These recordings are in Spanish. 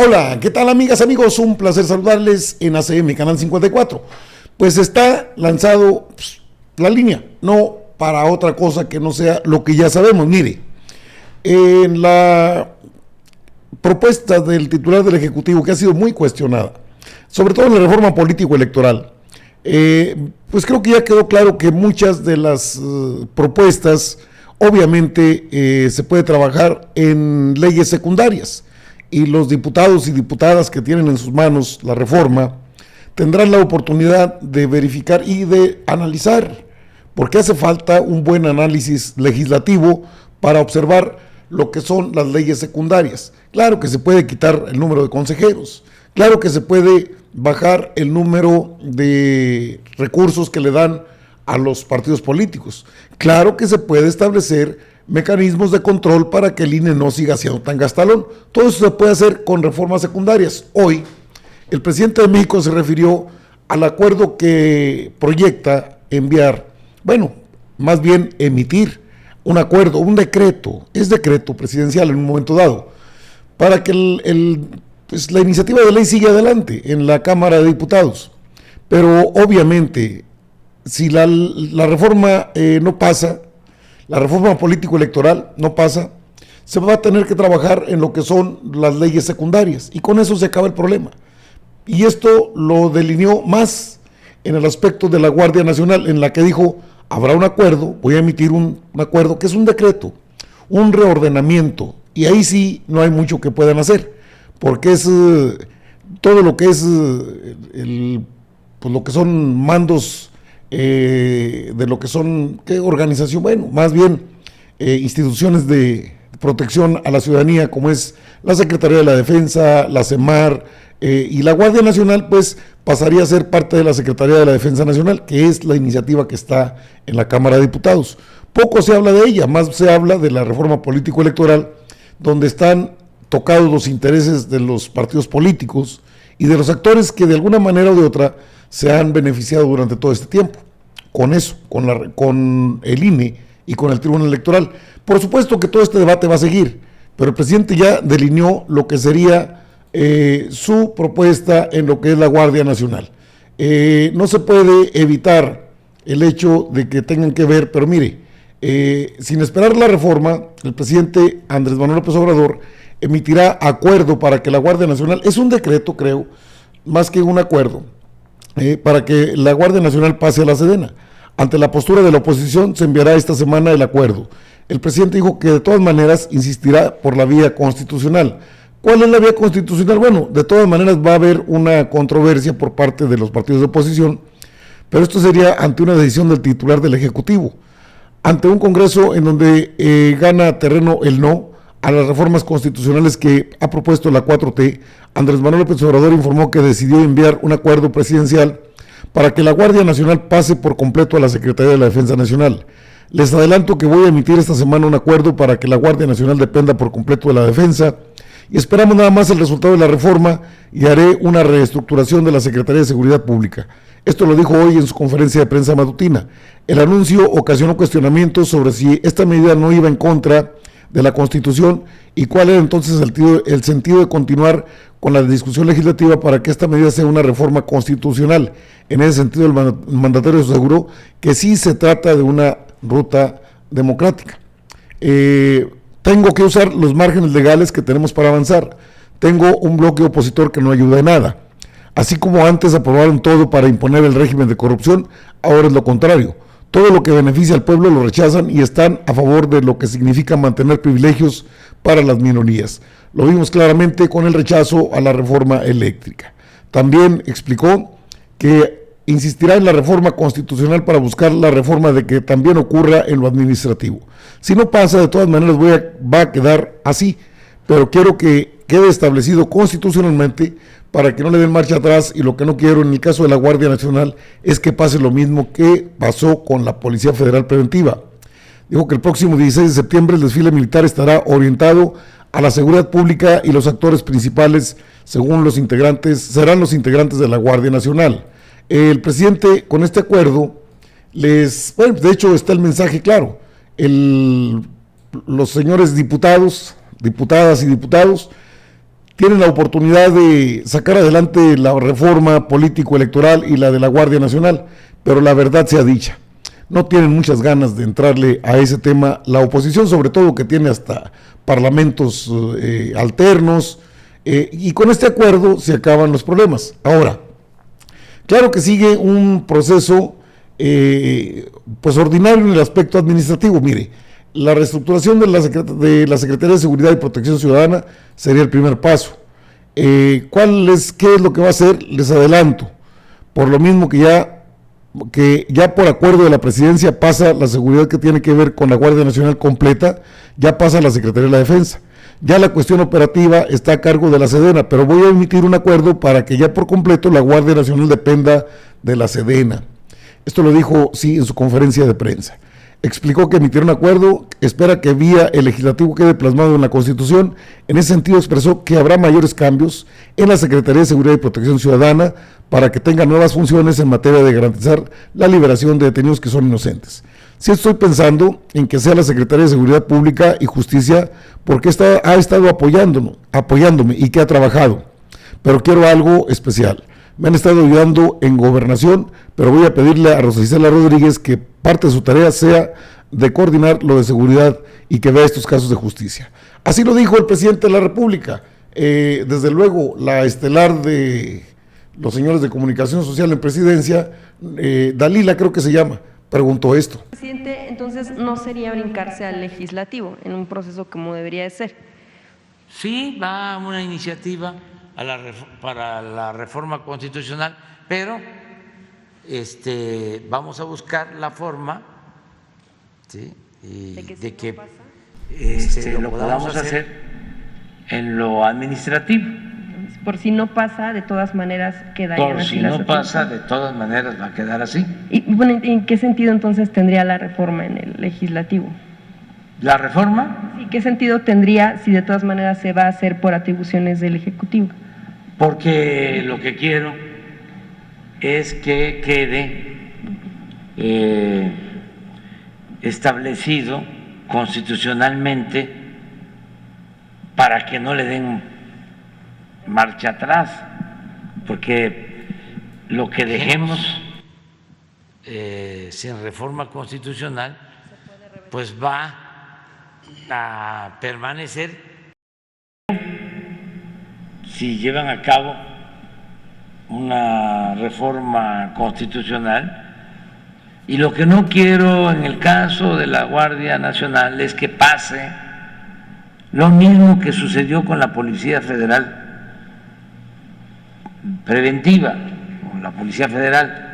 Hola, ¿qué tal amigas, amigos? Un placer saludarles en ACM, Canal 54. Pues está lanzado la línea, no para otra cosa que no sea lo que ya sabemos. Mire, en la propuesta del titular del Ejecutivo, que ha sido muy cuestionada, sobre todo en la reforma político-electoral, pues creo que ya quedó claro que muchas de las propuestas, obviamente, se puede trabajar en leyes secundarias, y los diputados y diputadas que tienen en sus manos la reforma tendrán la oportunidad de verificar y de analizar, porque hace falta un buen análisis legislativo para observar lo que son las leyes secundarias. Claro que se puede quitar el número de consejeros, claro que se puede bajar el número de recursos que le dan a los partidos políticos, claro que se puede establecer mecanismos de control para que el INE no siga siendo tan gastalón. Todo eso se puede hacer con reformas secundarias. Hoy, el presidente de México se refirió al acuerdo que proyecta enviar, bueno, más bien emitir un acuerdo, un decreto, es decreto presidencial en un momento dado, para que pues la iniciativa de ley siga adelante en la Cámara de Diputados. Pero obviamente, si la reforma no pasa, la reforma político-electoral no pasa, se va a tener que trabajar en lo que son las leyes secundarias, y con eso se acaba el problema. Y esto lo delineó más en el aspecto de la Guardia Nacional, en la que dijo, habrá un acuerdo, voy a emitir un acuerdo, que es un decreto, un reordenamiento, y ahí sí no hay mucho que puedan hacer, porque es todo lo que es pues lo que son mandos de lo que son, ¿qué organización? Bueno, más bien instituciones de protección a la ciudadanía, como es la Secretaría de la Defensa, la CEMAR, y la Guardia Nacional, pues pasaría a ser parte de la Secretaría de la Defensa Nacional, que es la iniciativa que está en la Cámara de Diputados. Poco se habla de ella, más se habla de la reforma político-electoral, donde están tocados los intereses de los partidos políticos y de los actores que de alguna manera o de otra se han beneficiado durante todo este tiempo, con eso, con el INE y con el Tribunal Electoral. Por supuesto que todo este debate va a seguir, pero el presidente ya delineó lo que sería su propuesta en lo que es la Guardia Nacional. No se puede evitar el hecho de que tengan que ver, pero mire, sin esperar la reforma, el presidente Andrés Manuel López Obrador emitirá acuerdo para que la Guardia Nacional, es un decreto creo, más que un acuerdo, para que la Guardia Nacional pase a la Sedena. Ante la postura de la oposición se enviará esta semana el acuerdo. El presidente dijo que de todas maneras insistirá por la vía constitucional. ¿Cuál es la vía constitucional? Bueno, de todas maneras va a haber una controversia por parte de los partidos de oposición, pero esto sería ante una decisión del titular del Ejecutivo, ante un Congreso en donde gana terreno el no a las reformas constitucionales que ha propuesto la 4T. Andrés Manuel López Obrador informó que decidió enviar un acuerdo presidencial para que la Guardia Nacional pase por completo a la Secretaría de la Defensa Nacional. Les adelanto que voy a emitir esta semana un acuerdo para que la Guardia Nacional dependa por completo de la Defensa, y esperamos nada más el resultado de la reforma y haré una reestructuración de la Secretaría de Seguridad Pública. Esto lo dijo hoy en su conferencia de prensa matutina. El anuncio ocasionó cuestionamientos sobre si esta medida no iba en contra de la Constitución y cuál era entonces el sentido de continuar con la discusión legislativa para que esta medida sea una reforma constitucional. En ese sentido, el mandatario aseguró que sí se trata de una ruta democrática. Tengo que usar los márgenes legales que tenemos para avanzar. Tengo un bloque opositor que no ayuda en nada. Así como antes aprobaron todo para imponer el régimen de corrupción, ahora es lo contrario. Todo lo que beneficia al pueblo lo rechazan y están a favor de lo que significa mantener privilegios para las minorías. Lo vimos claramente con el rechazo a la reforma eléctrica. También explicó que insistirá en la reforma constitucional para buscar la reforma de que también ocurra en lo administrativo. Si no pasa, de todas maneras va a quedar así, pero quiero que quede establecido constitucionalmente para que no le den marcha atrás, y lo que no quiero en el caso de la Guardia Nacional es que pase lo mismo que pasó con la Policía Federal Preventiva. Dijo que el próximo 16 de septiembre el desfile militar estará orientado a la seguridad pública y los actores principales, según los integrantes, serán los integrantes de la Guardia Nacional. El presidente, con este acuerdo, bueno, de hecho está el mensaje claro. Los señores diputados, diputadas y diputados tienen la oportunidad de sacar adelante la reforma político-electoral y la de la Guardia Nacional, pero la verdad sea dicha, no tienen muchas ganas de entrarle a ese tema la oposición, sobre todo que tiene hasta parlamentos alternos, y con este acuerdo se acaban los problemas. Ahora, claro que sigue un proceso pues ordinario en el aspecto administrativo. Mire, la reestructuración de la Secretaría de Seguridad y Protección Ciudadana sería el primer paso. ¿Qué es lo que va a hacer? Les adelanto, por lo mismo que ya por acuerdo de la presidencia pasa la seguridad que tiene que ver con la Guardia Nacional completa, ya pasa a la Secretaría de la Defensa. Ya la cuestión operativa está a cargo de la Sedena, pero voy a emitir un acuerdo para que ya por completo la Guardia Nacional dependa de la Sedena. Esto lo dijo, sí, en su conferencia de prensa. Explicó que emitió un acuerdo, espera que vía el legislativo quede plasmado en la Constitución. En ese sentido expresó que habrá mayores cambios en la Secretaría de Seguridad y Protección Ciudadana para que tenga nuevas funciones en materia de garantizar la liberación de detenidos que son inocentes. Sí estoy pensando en que sea la Secretaría de Seguridad Pública y Justicia, porque ha estado apoyándome y que ha trabajado, pero quiero algo especial. Me han estado ayudando en gobernación, pero voy a pedirle a Rosa Isela Rodríguez que parte de su tarea sea de coordinar lo de seguridad y que vea estos casos de justicia. Así lo dijo el presidente de la República. Desde luego, la estelar de los señores de comunicación social en presidencia, Dalila creo que se llama, preguntó esto. Presidente, entonces no sería brincarse al legislativo en un proceso como debería de ser. Sí, va una iniciativa para la reforma constitucional, pero vamos a buscar la forma, ¿sí? de que lo podamos hacer en lo administrativo. Por si no pasa, de todas maneras quedaría así. Por si no pasa, de todas maneras va a quedar así. Y bueno, ¿en qué sentido entonces tendría la reforma en el legislativo? ¿La reforma? Sí, ¿qué sentido tendría si de todas maneras se va a hacer por atribuciones del Ejecutivo? Porque lo que quiero es que quede establecido constitucionalmente para que no le den marcha atrás, porque lo que dejemos sin reforma constitucional pues va a permanecer si llevan a cabo una reforma constitucional. Y lo que no quiero en el caso de la Guardia Nacional es que pase lo mismo que sucedió con la Policía Federal preventiva, con la Policía Federal,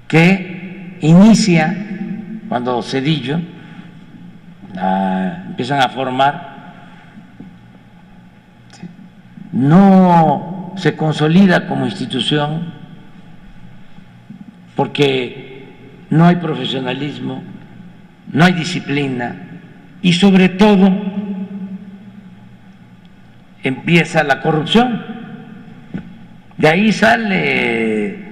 que inicia cuando Zedillo empiezan a formar, no se consolida como institución porque no hay profesionalismo, no hay disciplina y sobre todo empieza la corrupción. De ahí sale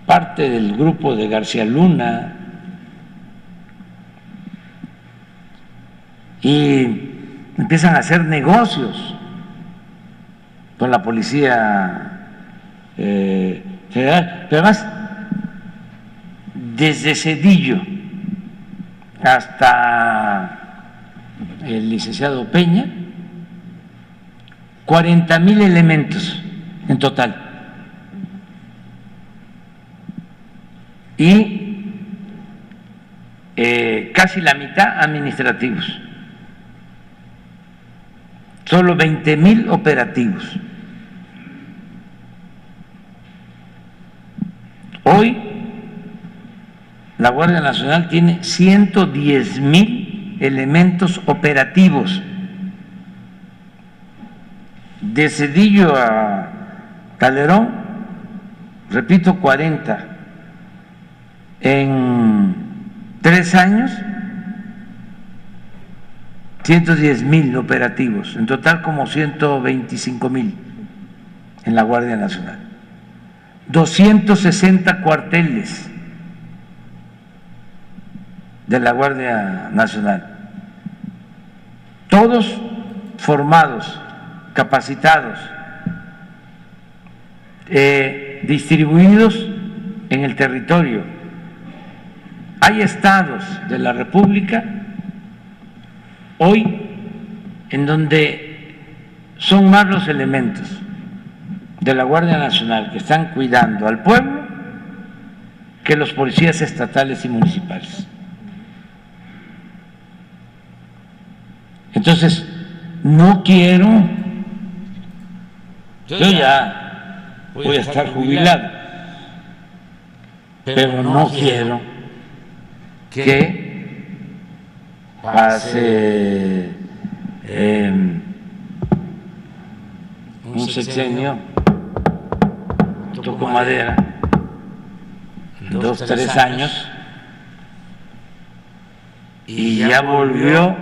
parte del grupo de García Luna y empiezan a hacer negocios con la Policía Federal, pero además desde Zedillo hasta el licenciado Peña, 40,000 elementos en total. Y casi la mitad administrativos. Solo 20,000 operativos. Hoy la Guardia Nacional tiene 110,000 elementos operativos. De Zedillo a Calderón, repito, 40. En 3 años, 110,000 operativos, en total como 125,000 en la Guardia Nacional. 260 cuarteles de la Guardia Nacional, todos formados, capacitados, distribuidos en el territorio. Hay estados de la República hoy en donde son más los elementos de la Guardia Nacional que están cuidando al pueblo que los policías estatales y municipales. Entonces, no quiero, yo ya voy a estar jubilado, pero no quiero que pase un sexenio, toco madera, 2, 3 años, y ya volvió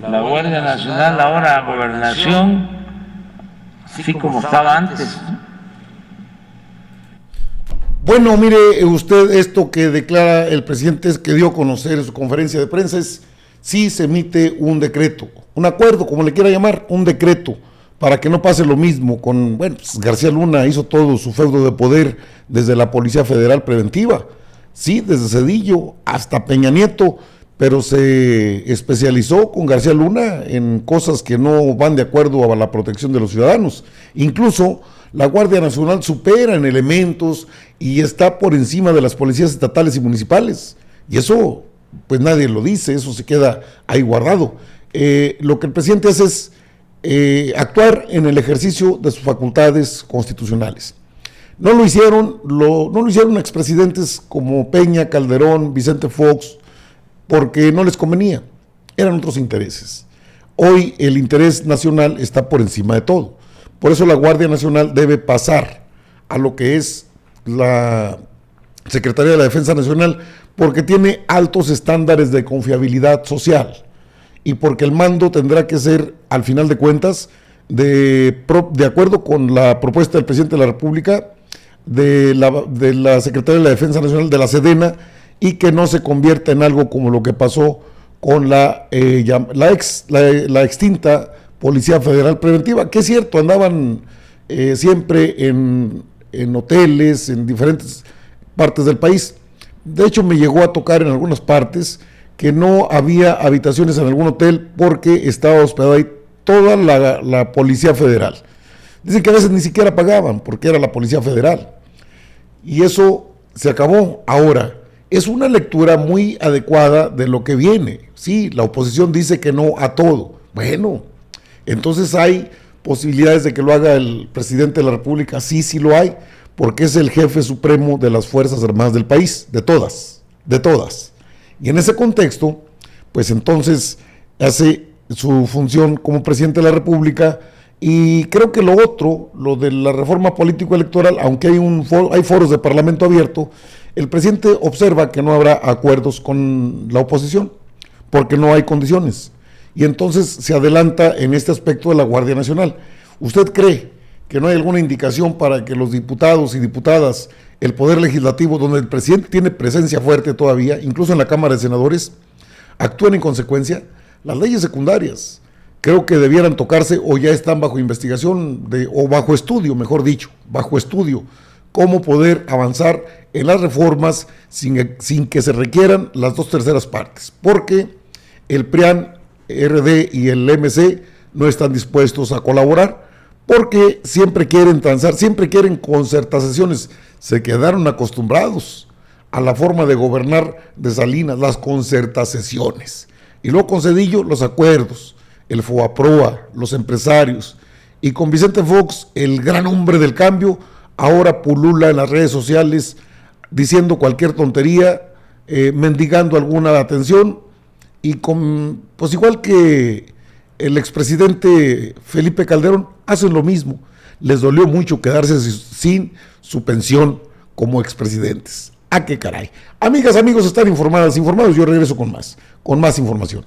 la Guardia Nacional ahora a Gobernación, así como estaba antes. Bueno, mire usted, esto que declara el presidente, es que dio a conocer en su conferencia de prensa, es si se emite un decreto, un acuerdo, como le quiera llamar, un decreto, para que no pase lo mismo con, bueno, pues García Luna hizo todo su feudo de poder desde la Policía Federal Preventiva, sí, desde Zedillo hasta Peña Nieto, pero se especializó con García Luna en cosas que no van de acuerdo a la protección de los ciudadanos. Incluso la Guardia Nacional supera en elementos y está por encima de las policías estatales y municipales. Y eso, pues nadie lo dice, eso se queda ahí guardado. Lo que el presidente hace es actuar en el ejercicio de sus facultades constitucionales. No lo hicieron expresidentes como Peña, Calderón, Vicente Fox, porque no les convenía, eran otros intereses. Hoy el interés nacional está por encima de todo. Por eso la Guardia Nacional debe pasar a lo que es la Secretaría de la Defensa Nacional, porque tiene altos estándares de confiabilidad social y porque el mando tendrá que ser, al final de cuentas, de acuerdo con la propuesta del presidente de la República, de la Secretaría de la Defensa Nacional, de la Sedena, y que no se convierta en algo como lo que pasó con la extinta Policía Federal Preventiva, que es cierto, andaban siempre en hoteles, en diferentes partes del país. De hecho, me llegó a tocar en algunas partes que no había habitaciones en algún hotel porque estaba hospedada ahí toda la Policía Federal. Dicen que a veces ni siquiera pagaban porque era la Policía Federal. Y eso se acabó. Ahora, es una lectura muy adecuada de lo que viene. Sí, la oposición dice que no a todo. Bueno, entonces hay posibilidades de que lo haga el presidente de la República. Sí, sí lo hay, porque es el jefe supremo de las Fuerzas Armadas del país, de todas. Y en ese contexto, pues entonces hace su función como presidente de la República. Y creo que lo otro, lo de la reforma político-electoral, aunque hay foros de parlamento abierto, el presidente observa que no habrá acuerdos con la oposición, porque no hay condiciones. Y entonces se adelanta en este aspecto de la Guardia Nacional. ¿Usted cree que no hay alguna indicación para que los diputados y diputadas, el Poder Legislativo, donde el presidente tiene presencia fuerte todavía, incluso en la Cámara de Senadores, actúen en consecuencia? Las leyes secundarias creo que debieran tocarse o ya están bajo investigación, o bajo estudio, mejor dicho, bajo estudio, cómo poder avanzar en las reformas sin que se requieran las 2/3 partes, porque el PRIAN, RD y el MC no están dispuestos a colaborar, porque siempre quieren transar, siempre quieren concertaciones. Se quedaron acostumbrados a la forma de gobernar de Salinas, las concertaciones, y luego con Zedillo los acuerdos, el FOAPROA, los empresarios, y con Vicente Fox, el gran hombre del cambio, ahora pulula en las redes sociales diciendo cualquier tontería, mendigando alguna atención, y pues igual que el expresidente Felipe Calderón, hacen lo mismo. Les dolió mucho quedarse sin su pensión como expresidentes. ¡Ah, qué caray! Amigas, amigos, están informados, yo regreso con más información.